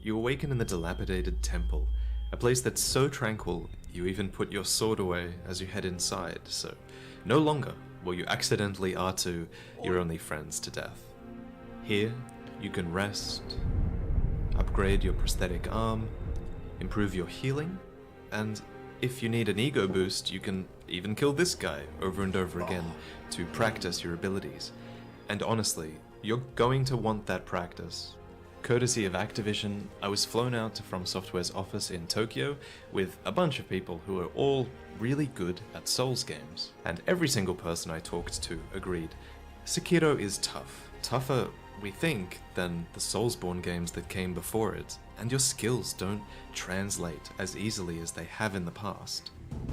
you awaken in the dilapidated temple, a place that's so tranquil you even put your sword away as you head inside, so no longer will you accidentally R2 your only friends to death. Here, you can rest, upgrade your prosthetic arm, improve your healing, and if you need an ego boost, you can even kill this guy over and over again to practice your abilities. And honestly, you're going to want that practice. Courtesy of Activision, I was flown out to From Software's office in Tokyo with a bunch of people who are all really good at Souls games. And every single person I talked to agreed, Sekiro is tough. Tougher, we think, than the Soulsborne games that came before it, and your skills don't translate as easily as they have in the past.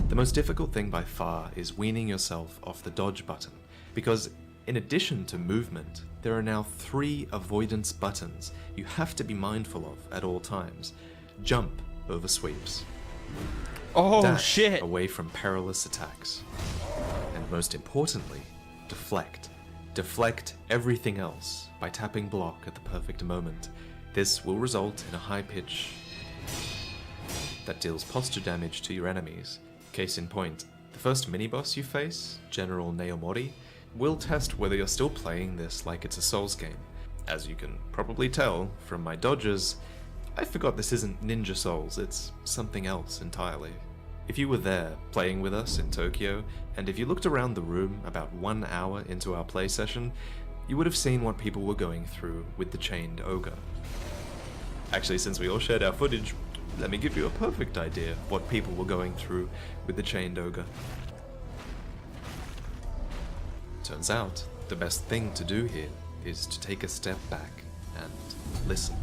The most difficult thing by far is weaning yourself off the dodge button, because in addition to movement, there are now 3 avoidance buttons you have to be mindful of at all times. Jump over sweeps. Oh Dash shit! away from perilous attacks. And most importantly, deflect. Deflect everything else by tapping block at the perfect moment. This will result in a high pitch that deals posture damage to your enemies. Case in point, the first mini-boss you face, General Naomori, will test whether you're still playing this like it's a Souls game. As you can probably tell from my dodges, I forgot this isn't Ninja Souls, it's something else entirely. If you were there, playing with us in Tokyo, and if you looked around the room about 1 hour into our play session, you would have seen what people were going through with the Chained Ogre. Actually, since we all shared our footage, let me give you a perfect idea of what people were going through with the Chained Ogre. Turns out, the best thing to do here is to take a step back and listen.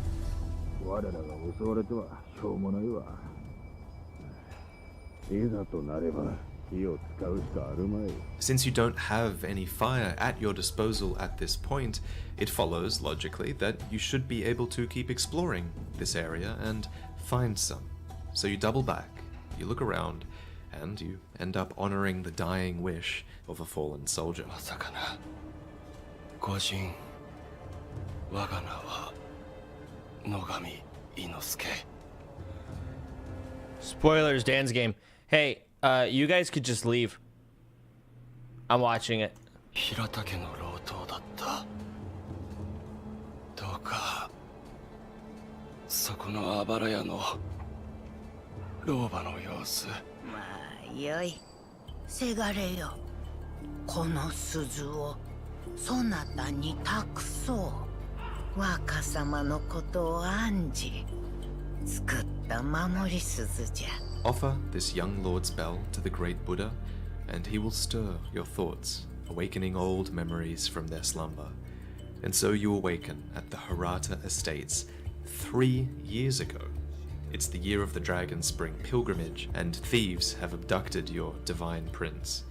Since you don't have any fire at your disposal at this point, it follows, logically, that you should be able to keep exploring this area and find some. So you double back, you look around, and you end up honoring the dying wish of a fallen soldier. Spoilers, Dan's game. Hey, you guys could just leave. I'm watching it. 平田家の老頭だった。どうかそこのあばら屋の老婆の様子。まあよい。せがれよ。この鈴をそなたに託そう。若様のことを案じ作った守り鈴じゃ。Offer this young lord's bell to the great Buddha, and he will stir your thoughts, awakening old memories from their slumber. And so you awaken at the Hirata Estates 3 years ago. It's the year of the Dragon Spring pilgrimage, and thieves have abducted your divine prince.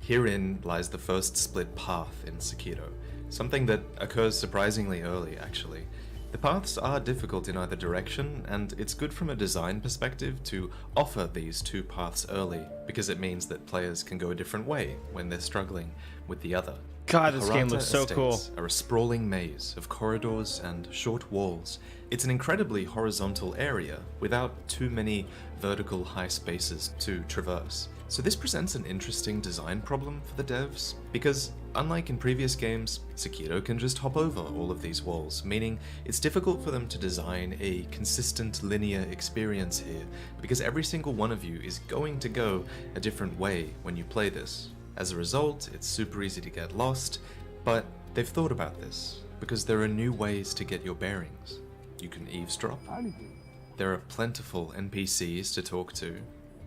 Herein lies the first split path in Sekiro, something that occurs surprisingly early, actually. The paths are difficult in either direction, and it's good from a design perspective to offer these 2 paths early, because it means that players can go a different way when they're struggling with the other. God, The this game Hirata looks so cool. Estates are a sprawling maze of corridors and short walls. It's an incredibly horizontal area without too many vertical high spaces to traverse. So this presents an interesting design problem for the devs, because unlike in previous games, Sekiro can just hop over all of these walls, meaning it's difficult for them to design a consistent linear experience here, because every single one of you is going to go a different way when you play this. As a result, it's super easy to get lost, but they've thought about this, because there are new ways to get your bearings. You can eavesdrop, there are plentiful NPCs to talk to,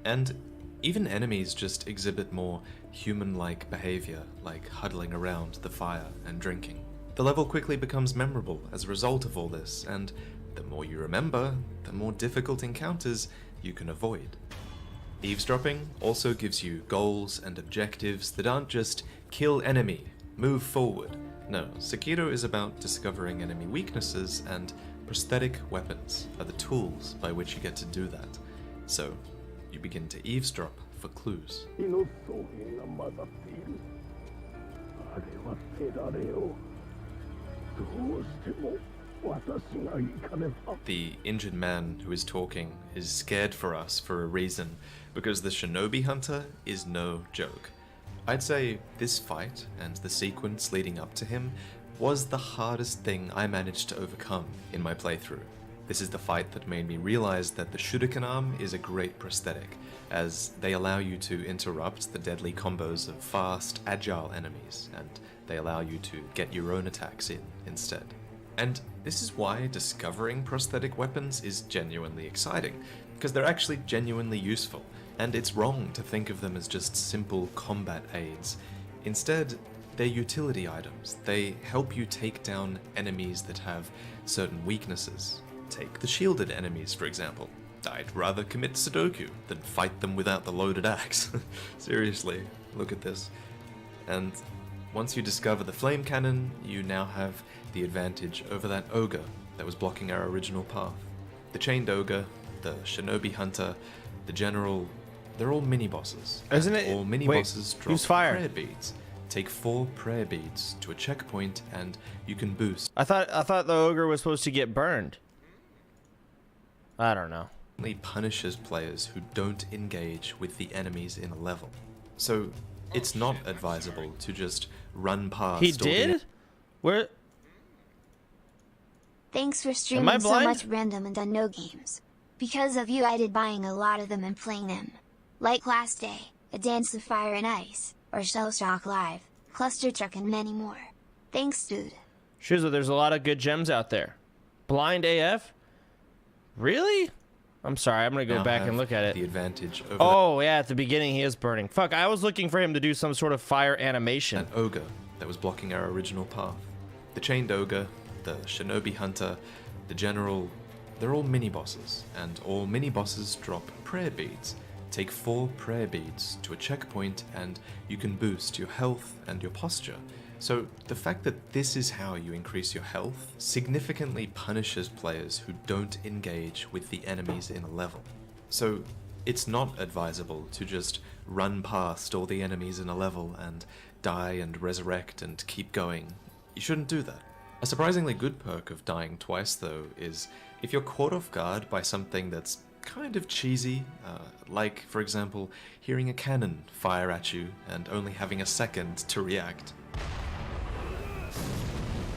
and even enemies just exhibit more human-like behavior, like huddling around the fire and drinking. The level quickly becomes memorable as a result of all this, and the more you remember, the more difficult encounters you can avoid. Eavesdropping also gives you goals and objectives that aren't just kill enemy, move forward. No, Sekiro is about discovering enemy weaknesses, and prosthetic weapons are the tools by which you get to do that. So, you begin to eavesdrop for clues. The injured man who is talking is scared for us for a reason, because the shinobi hunter is no joke. I'd say this fight and the sequence leading up to him was the hardest thing I managed to overcome in my playthrough. This is the fight that made me realize that the shuriken arm is a great prosthetic, as they allow you to interrupt the deadly combos of fast, agile enemies, and they allow you to get your own attacks in instead. And this is why discovering prosthetic weapons is genuinely exciting, because they're actually genuinely useful, and it's wrong to think of them as just simple combat aids. Instead, they're utility items. They help you take down enemies that have certain weaknesses. Take the shielded enemies, for example. I'd rather commit Sudoku than fight them without the loaded axe. Seriously, look at this. And once you discover the flame cannon, you now have the advantage over that ogre that was blocking our original path. The chained ogre, the shinobi hunter, the general, they're all mini-bosses. Isn't it? All mini-bosses drop use fire. prayer beads. Take 4 prayer beads to a checkpoint and you can boost. I thought the ogre was supposed to get burned. I don't know. It punishes players who don't engage with the enemies in a level. So it's not advisable to just run past. He all the did? Where? Thanks for Am I streaming so blind? much random and unknown games. Because of you I did buying a lot of them and playing them. Like Last Day, A Dance of Fire and Ice, or Shell Shock Live, Cluster Truck and many more. Thanks dude. Shizu, there's a lot of good gems out there. Blind AF? Really? I'm sorry, I'm gonna go now back have and look at The it. advantage over Oh, yeah, at the beginning he is burning. Fuck, I was looking for him to do some sort of fire animation. that ogre that was blocking our original path. The chained ogre, the shinobi hunter, the general, they're all mini-bosses, and all mini-bosses drop prayer beads. Take 4 prayer beads to a checkpoint and you can boost your health and your posture. So the fact that this is how you increase your health significantly punishes players who don't engage with the enemies in a level. So it's not advisable to just run past all the enemies in a level and die and resurrect and keep going. You shouldn't do that. A surprisingly good perk of dying twice though is if you're caught off guard by something that's kind of cheesy, like for example hearing a cannon fire at you and only having a second to react,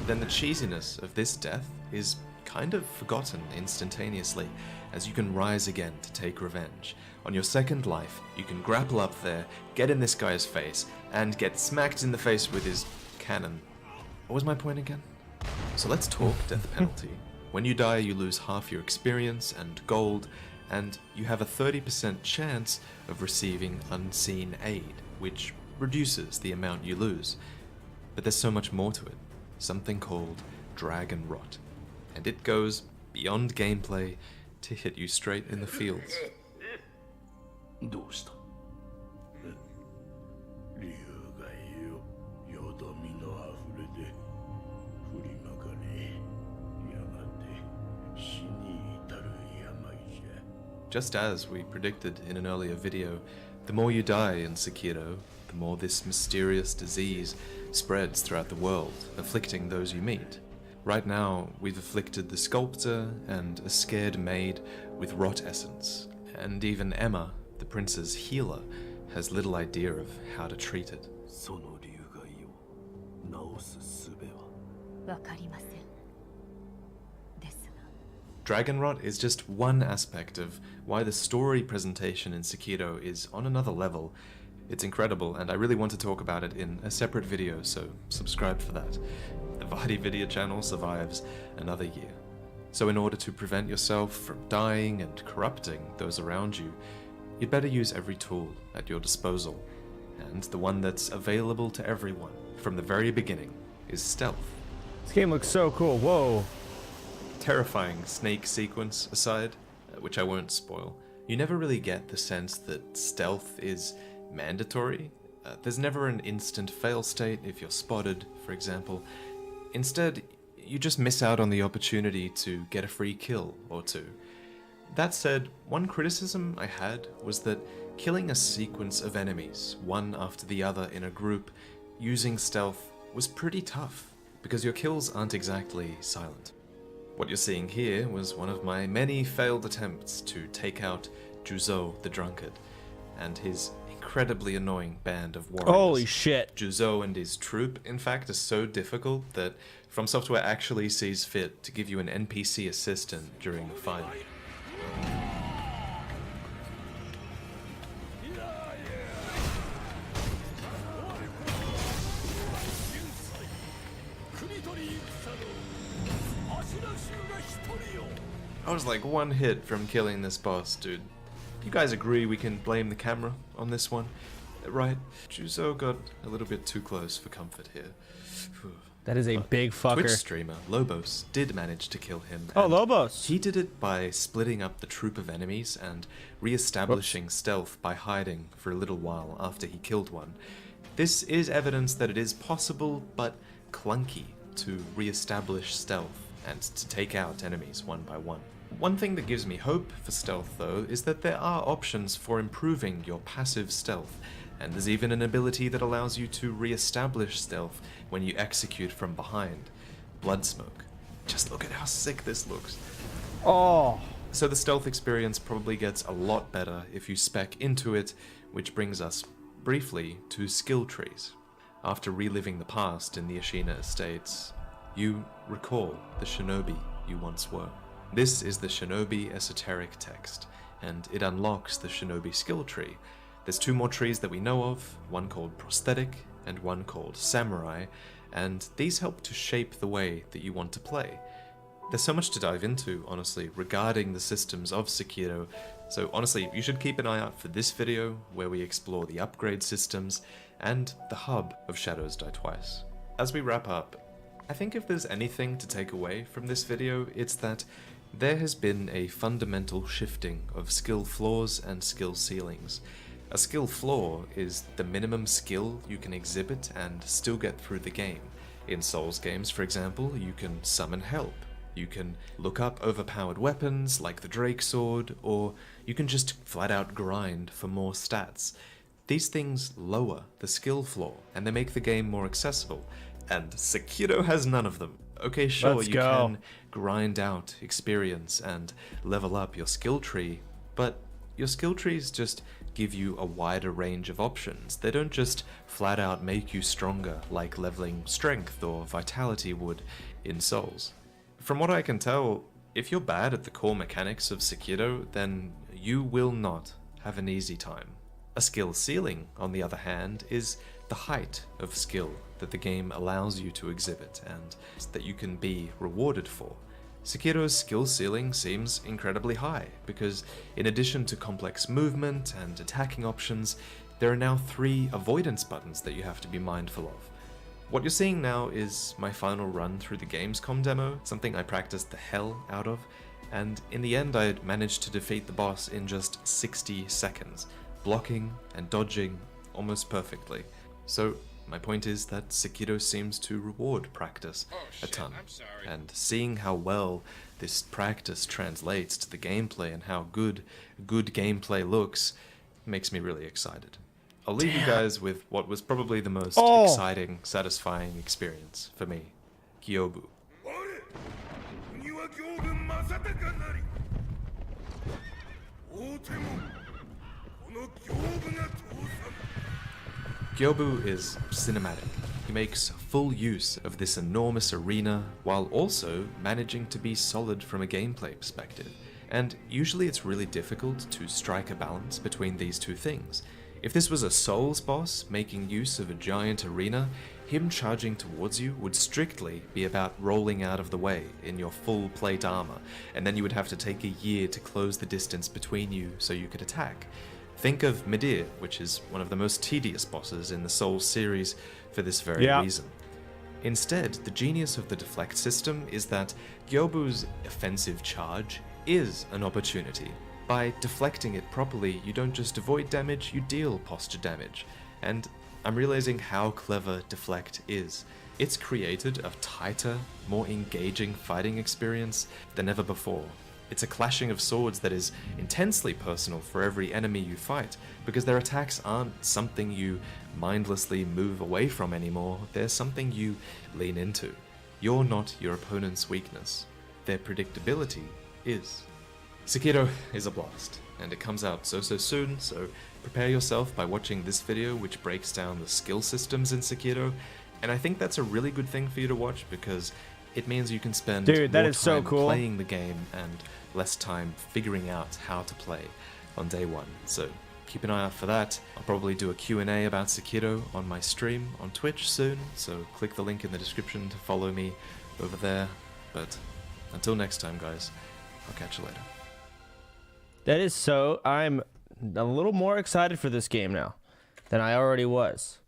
then the cheesiness of this death is kind of forgotten instantaneously, as you can rise again to take revenge. On your second life, you can grapple up there, get in this guy's face, and get smacked in the face with his cannon. What was my point again? So let's talk death penalty. When you die, you lose half your experience and gold, and you have a 30% chance of receiving unseen aid, which reduces the amount you lose. But there's so much more to it. Something called Dragon Rot. And it goes beyond gameplay to hit you straight in the feels. どうした理由がよよどみのあふれで振りまかれやがて死に至る病じゃ Just as we predicted in an earlier video, the more you die in Sekiro, the more this mysterious disease spreads throughout the world, afflicting those you meet. Right now, we've afflicted the sculptor and a scared maid with rot essence, and even Emma, the prince's healer, has little idea of how to treat it. その理由がよ治す術はわかりません。ですが、 Dragon Rot is just one aspect of why the story presentation in Sekiro is on another level. It's incredible, and I really want to talk about it in a separate video, so subscribe for that. The Vardy video channel survives another year. So in order to prevent yourself from dying and corrupting those around you, you'd better use every tool at your disposal. And the one that's available to everyone from the very beginning is stealth. This game looks so cool. Whoa. Terrifying snake sequence aside, which I won't spoil, you never really get the sense that stealth is mandatory. There's never an instant fail state if you're spotted, for example. Instead, you just miss out on the opportunity to get a free kill or two. That said, one criticism I had was that killing a sequence of enemies, one after the other in a group, using stealth was pretty tough, because your kills aren't exactly silent. What you're seeing here was one of my many failed attempts to take out Juzo the Drunkard and his incredibly annoying band of warriors. Holy shit. Juzo and his troop, in fact, are so difficult that From Software actually sees fit to give you an NPC assistant during the fight. I was like one hit from killing this boss, dude. You guys agree we can blame the camera on this one? Right? Juzo got a little bit too close for comfort here. That is a big fucker. Twitch streamer Lobos did manage to kill him. Oh, and Lobos. He did it by splitting up the troop of enemies and re-establishing stealth by hiding for a little while after he killed one. This is evidence that it is possible, but clunky, to re-establish stealth and to take out enemies one by one. One thing that gives me hope for stealth, though, is that there are options for improving your passive stealth, and there's even an ability that allows you to re-establish stealth when you execute from behind. Blood Smoke. Just look at how sick this looks. Oh. So the stealth experience probably gets a lot better if you spec into it, which brings us briefly to skill trees. After reliving the past in the Ashina estates, you recall the shinobi you once were. This is the shinobi esoteric text, and it unlocks the shinobi skill tree. There's two more trees that we know of, one called prosthetic and one called samurai, and these help to shape the way that you want to play. There's so much to dive into, honestly, regarding the systems of Sekiro, so honestly, you should keep an eye out for this video, where we explore the upgrade systems and the hub of Shadows Die Twice. As we wrap up, I think if there's anything to take away from this video, it's that there has been a fundamental shifting of skill floors and skill ceilings. A skill floor is the minimum skill you can exhibit and still get through the game. In Souls games, for example, you can summon help. You can look up overpowered weapons like the Drake Sword, or you can just flat out grind for more stats. These things lower the skill floor, and they make the game more accessible, and Sekiro has none of them. Okay, sure, Let's you go. can grind out experience and level up your skill tree, but your skill trees just give you a wider range of options. They don't just flat out make you stronger like leveling strength or vitality would in Souls. From what I can tell, if you're bad at the core mechanics of Sekiro, then you will not have an easy time. A skill ceiling, on the other hand, is the height of skill that the game allows you to exhibit and that you can be rewarded for. Sekiro's skill ceiling seems incredibly high because in addition to complex movement and attacking options, there are now 3 avoidance buttons that you have to be mindful of. What you're seeing now is my final run through the Gamescom demo, something I practiced the hell out of, and in the end I managed to defeat the boss in just 60 seconds, blocking and dodging almost perfectly. So my point is that Sekiro seems to reward practice a ton, and seeing how well this practice translates to the gameplay and how good gameplay looks makes me really excited. I'll leave you guys with what was probably the most exciting, satisfying experience for me. Kyobu. Kyobu is cinematic. He makes full use of this enormous arena while also managing to be solid from a gameplay perspective. And usually it's really difficult to strike a balance between these two things. If this was a Souls boss making use of a giant arena, him charging towards you would strictly be about rolling out of the way in your full plate armor, and then you would have to take a year to close the distance between you so you could attack. Think of Midir, which is one of the most tedious bosses in the Souls series for this very reason. Instead, the genius of the deflect system is that Gyobu's offensive charge is an opportunity. By deflecting it properly, you don't just avoid damage, you deal posture damage. And I'm realizing how clever deflect is. It's created a tighter, more engaging fighting experience than ever before. It's a clashing of swords that is intensely personal for every enemy you fight, because their attacks aren't something you mindlessly move away from anymore, they're something you lean into. You're not your opponent's weakness. their predictability is. Sekiro is a blast, and it comes out so soon, so prepare yourself by watching this video which breaks down the skill systems in Sekiro, and I think that's a really good thing for you to watch because it means you can spend Dude, that more is so time cool. playing the game and less time figuring out how to play on day one. So keep an eye out for that. I'll probably do a Q&A about Sekiro on my stream on Twitch soon, so click the link in the description to follow me over there. But until next time, guys, I'll catch you later. That is so... I'm a little more excited for this game now than I already was.